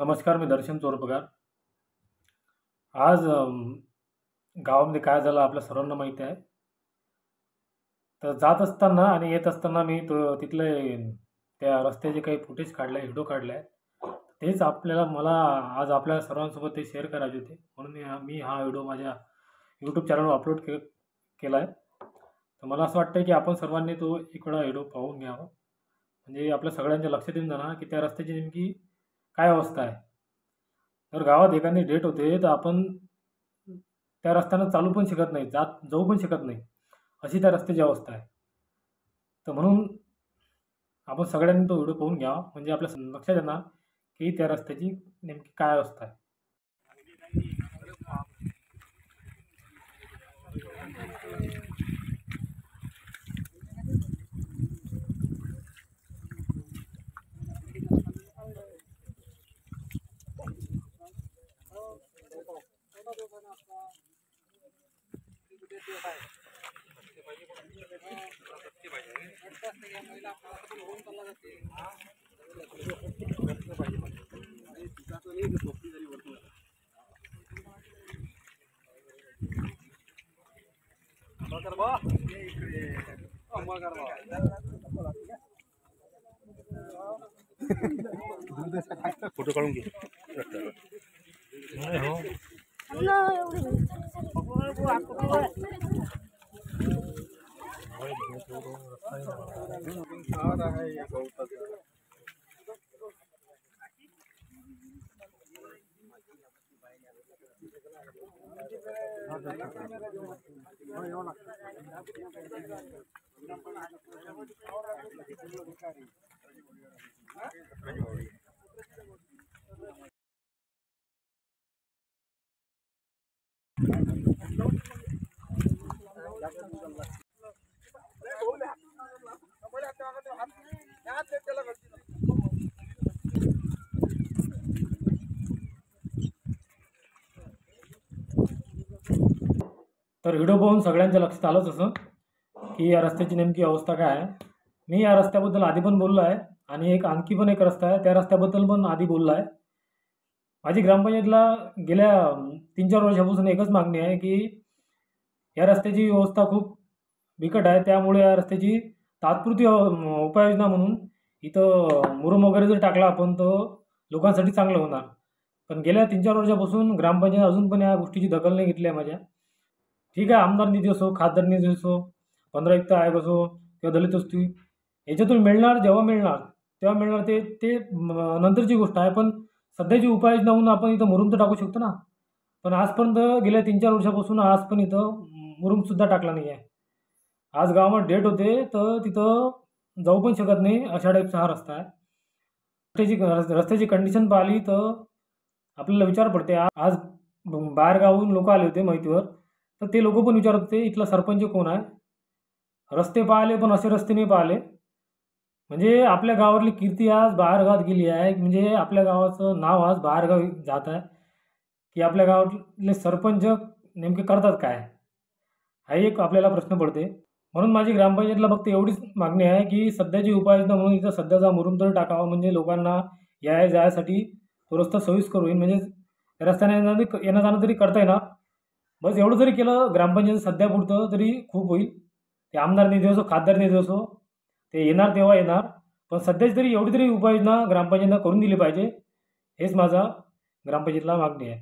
नमस्कार, मी दर्शन चोरपगार. आज गावामध्ये काय झालं आपल्या सर्वांना माहिती आहे. तर जात असताना आणि येत असताना मी तिथले त्या रस्त्याचे काही फुटेज काढले, व्हिडिओ काढले. तेच मला आज आपल्या सर्वांसोबत ते शेअर करायचे होते. म्हणून मी हा व्हिडिओ माझ्या यूट्यूब चॅनलवर अपलोड केला आहे. तर मला असं वाटतं की आपण सर्वांनी तो एक वेळा व्हिडिओ पाहून घ्यावा. म्हणजे आपल्या सगळ्यांच्या लक्षात येऊन जाणार की त्या रस्त्याची नेमकी काय अवस्था आहे. जर गावात एखादी डेट होते तर आपण त्या रस्त्यानं चालू पण शकत नाही, जाऊ पण शकत नाही, अशी त्या रस्त्याची अवस्था आहे. तर म्हणून आपण सगळ्यांनी तो व्हिडिओ पाहून घ्यावा, म्हणजे आपल्या लक्षात येणार की त्या रस्त्याची नेमकी काय अवस्था आहे. फोटो काढून घे. तर व्हिडिओ पाहून सगळ्यांच्या लक्षात आलंच असं की या रस्त्याची नेमकी अवस्था काय आहे. मी या रस्त्याबद्दल आधी पण बोललो आहे आणि आणखी पण एक रस्ता आहे त्या रस्त्याबद्दल पण आधी बोललो आहे. माझी ग्रामपंचायतला गेल्या 3-4 वर्षापासून एकच मागणी आहे की या रस्त्याची व्यवस्था खूप बिकट आहे. त्यामुळे या रस्त्याची तात्पुरती उपाययोजना म्हणून इथं मुरुम वगैरे जर टाकला आपण तर लोकांसाठी चांगलं होणार. पण गेल्या 3-4 वर्षापासून ग्रामपंचायत अजून पण या गोष्टीची दखल नाही घेतली आहे माझ्या. ठीक आहे, आमदार निधी असो, खासदार निधी असो, 15 युक्त आयोग असो किंवा दलित वस्ती, याच्यातून जेव्हा मिळणार तेव्हा मिळणार, ते ते नंतरची गोष्ट आहे. पण सध्याची उपाययोजना म्हणून आपण इथं मुरुम तर टाकू शकतो ना. पण आजपर्यंत गेल्या 3-4 वर्षापासून आज पण इथं मुरुमसुद्धा टाकला नाही आहे. आज गावामध्ये डेट होते तर तिथं जाऊ पण शकत नाही, अशा टाईपचा हा रस्ता आहे. रस्त्याची कंडिशन पाहिली तर आपल्याला विचार पडते. आज बाहेरगावून लोक आले होते माहितीवर, तर ते लोक पण विचारत होते इथला सरपंच कोण आहे. रस्ते पाहिले पण असे रस्ते नाही पाहिले. म्हणजे आपल्या गावातली कीर्ती आज बाहेरगावात गेली आहे. म्हणजे आपल्या गावाचं नाव आज बाहेरगावी जात आहे की आपल्या गावातले सरपंच नेमके करतात काय, हा एक आपल्याला प्रश्न पडते. म्हणून माझी ग्रामपंचायतला फक्त एवढीच मागणी आहे की सध्याची उपाययोजना म्हणून इथं सध्याचा मुरुम तरी टाकावा, म्हणजे लोकांना जायसाठी तो रस्ता सोयीस्कर होईल. म्हणजे रस्त्याने येणं जाणं तरी करता येणार. बस एवढं जरी केलं ग्रामपंचायत सध्यापुरतं तरी खूप होईल. ते आमदार निधी असो, खासदार निधी असो, ते येणार तेव्हा येणार. पण सध्याची तरी एवढी तरी उपाययोजना ग्रामपंचायतीनं करून दिली पाहिजे, हेच माझा ग्रामपंचायतीला मागणी आहे.